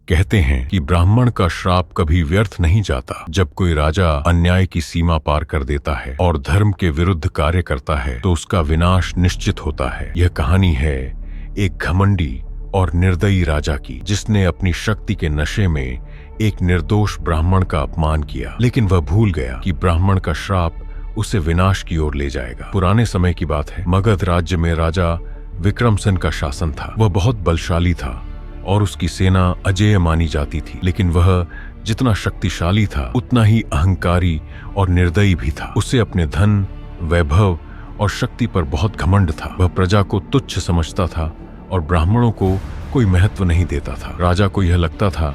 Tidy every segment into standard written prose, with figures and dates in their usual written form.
कहते हैं कि ब्राह्मण का श्राप कभी व्यर्थ नहीं जाता। जब कोई राजा अन्याय की सीमा पार कर देता है और धर्म के विरुद्ध कार्य करता है तो उसका विनाश निश्चित होता है। यह कहानी है एक घमंडी और निर्दयी राजा की, जिसने अपनी शक्ति के नशे में एक निर्दोष ब्राह्मण का अपमान किया, लेकिन वह भूल गया कि ब्राह्मण का श्राप उसे विनाश की ओर ले जाएगा। पुराने समय की बात है। मगध राज्य में राजा विक्रमसेन का शासन था। वह बहुत बलशाली था और उसकी सेना अजेय मानी जाती थी, लेकिन वह जितना शक्तिशाली था उतना ही अहंकारी और निर्दयी भी था। उसे अपने धन, वैभव और शक्ति पर बहुत घमंड था। वह प्रजा को तुच्छ समझता था और ब्राह्मणों को कोई महत्व नहीं देता था। राजा को यह लगता था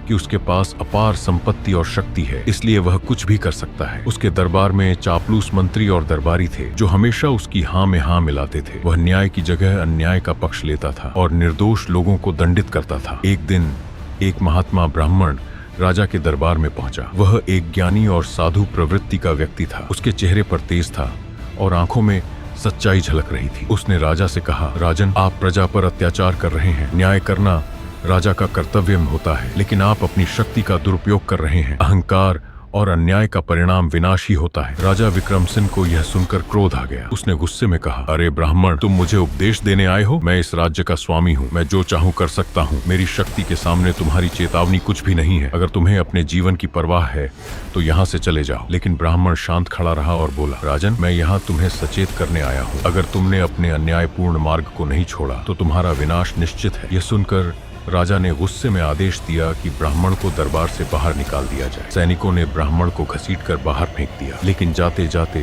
कि उसके पास अपार संपत्ति और शक्ति है, इसलिए वह कुछ भी कर सकता है। उसके दरबार में चापलूस मंत्री और दरबारी थे जो हमेशा उसकी हाँ में हाँ मिलाते थे। वह न्याय की जगह अन्याय का पक्ष लेता था और निर्दोष लोगों को दंडित करता था। एक दिन एक महात्मा ब्राह्मण राजा के दरबार में पहुंचा। वह एक ज्ञानी और साधु प्रवृत्ति का व्यक्ति था। उसके चेहरे पर तेज था और आंखों में सच्चाई झलक रही थी। उसने राजा से कहा, राजन, आप प्रजा पर अत्याचार कर रहे हैं। न्याय करना राजा का कर्तव्य होता है, लेकिन आप अपनी शक्ति का दुरुपयोग कर रहे हैं। अहंकार और अन्याय का परिणाम विनाश ही होता है। राजा विक्रमसेन को यह सुनकर क्रोध आ गया। उसने गुस्से में कहा, अरे ब्राह्मण, तुम मुझे उपदेश देने आए हो? मैं इस राज्य का स्वामी हूँ। मैं जो चाहूँ कर सकता हूँ। मेरी शक्ति के सामने तुम्हारी चेतावनी कुछ भी नहीं है। अगर तुम्हें अपने जीवन की परवाह है तो यहाँ से चले जाओ। लेकिन ब्राह्मण शांत खड़ा रहा और बोला, राजन, मैं यहाँ तुम्हें सचेत करने आया हूँ। अगर तुमने अपने अन्यायपूर्ण मार्ग को नहीं छोड़ा तो तुम्हारा विनाश निश्चित है। यह सुनकर राजा ने गुस्से में आदेश दिया कि ब्राह्मण को दरबार से बाहर निकाल दिया जाए। सैनिकों ने ब्राह्मण को घसीटकर बाहर फेंक दिया, लेकिन जाते जाते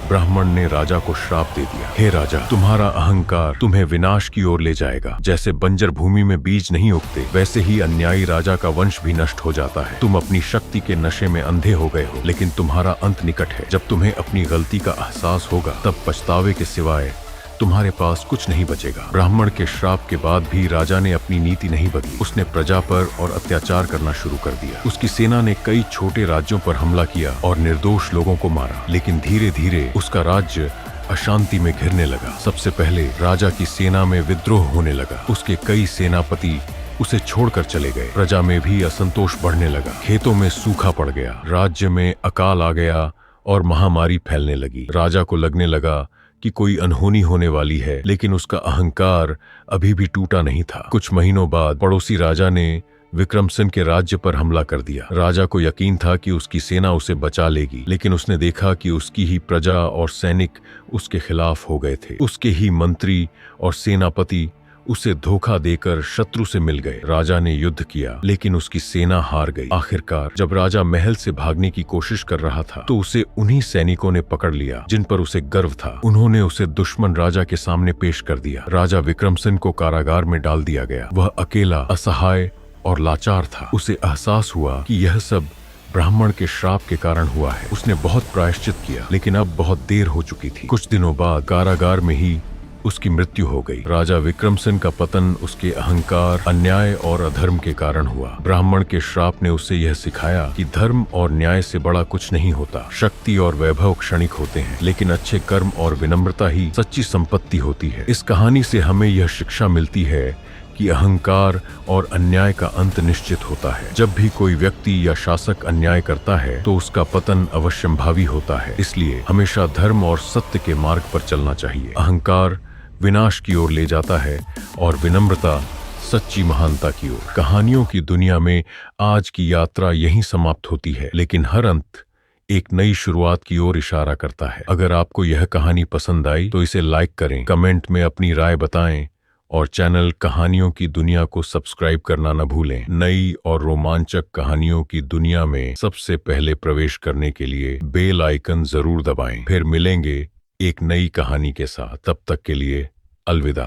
ब्राह्मण ने राजा को श्राप दे दिया। हे राजा, तुम्हारा अहंकार तुम्हें विनाश की ओर ले जाएगा। जैसे बंजर भूमि में बीज नहीं उगते, वैसे ही अन्यायी राजा का वंश भी नष्ट हो जाता है। तुम अपनी शक्ति के नशे में अंधे हो गए हो, लेकिन तुम्हारा अंत निकट है। जब तुम्हें अपनी गलती का एहसास होगा तब पछतावे के सिवाय तुम्हारे पास कुछ नहीं बचेगा। ब्राह्मण के श्राप के बाद भी राजा ने अपनी नीति नहीं बदली। उसने प्रजा पर और अत्याचार करना शुरू कर दिया। उसकी सेना ने कई छोटे राज्यों पर हमला किया और निर्दोष लोगों को मारा, लेकिन धीरे धीरे उसका राज्य अशांति में घिरने लगा। सबसे पहले राजा की सेना में विद्रोह होने लगा। उसके कई सेनापति उसे छोड़कर चले गए। प्रजा में भी असंतोष बढ़ने लगा। खेतों में सूखा पड़ गया, राज्य में अकाल आ गया और महामारी फैलने लगी। राजा को लगने लगा कि कोई अनहोनी होने वाली है, लेकिन उसका अहंकार अभी भी टूटा नहीं था। कुछ महीनों बाद पड़ोसी राजा ने विक्रमसेन के राज्य पर हमला कर दिया। राजा को यकीन था कि उसकी सेना उसे बचा लेगी, लेकिन उसने देखा कि उसकी ही प्रजा और सैनिक उसके खिलाफ हो गए थे। उसके ही मंत्री और सेनापति उसे धोखा देकर शत्रु से मिल गए। राजा ने युद्ध किया, लेकिन उसकी सेना हार गई। आखिरकार जब राजा महल से भागने की कोशिश कर रहा था तो उसे उन्हीं सैनिकों ने पकड़ लिया जिन पर उसे गर्व था। उन्होंने उसे दुश्मन राजा के सामने पेश कर दिया। राजा विक्रमसेन को कारागार में डाल दिया गया। वह अकेला, असहाय और लाचार था। उसे एहसास हुआ कि यह सब ब्राह्मण के श्राप के कारण हुआ है। उसने बहुत प्रायश्चित किया, लेकिन अब बहुत देर हो चुकी थी। कुछ दिनों बाद कारागार में ही उसकी मृत्यु हो गई। राजा विक्रमसेन का पतन उसके अहंकार, अन्याय और अधर्म के कारण हुआ। ब्राह्मण के श्राप ने उसे यह सिखाया कि धर्म और न्याय से बड़ा कुछ नहीं होता। शक्ति और वैभव क्षणिक होते हैं, लेकिन अच्छे कर्म और विनम्रता ही सच्ची संपत्ति होती है। इस कहानी से हमें यह शिक्षा मिलती है कि अहंकार और अन्याय का अंत निश्चित होता है। जब भी कोई व्यक्ति या शासक अन्याय करता है तो उसका पतन अवश्यंभावी होता है। इसलिए हमेशा धर्म और सत्य के मार्ग पर चलना चाहिए। अहंकार विनाश की ओर ले जाता है और विनम्रता सच्ची महानता की ओर। कहानियों की दुनिया में आज की यात्रा यहीं समाप्त होती है, लेकिन हर अंत एक नई शुरुआत की ओर इशारा करता है। अगर आपको यह कहानी पसंद आई तो इसे लाइक करें, कमेंट में अपनी राय बताएं और चैनल कहानियों की दुनिया को सब्सक्राइब करना न भूलें। नई और रोमांचक कहानियों की दुनिया में सबसे पहले प्रवेश करने के लिए बेल आइकन जरूर दबाएं। फिर मिलेंगे एक नई कहानी के साथ। तब तक के लिए अलविदा।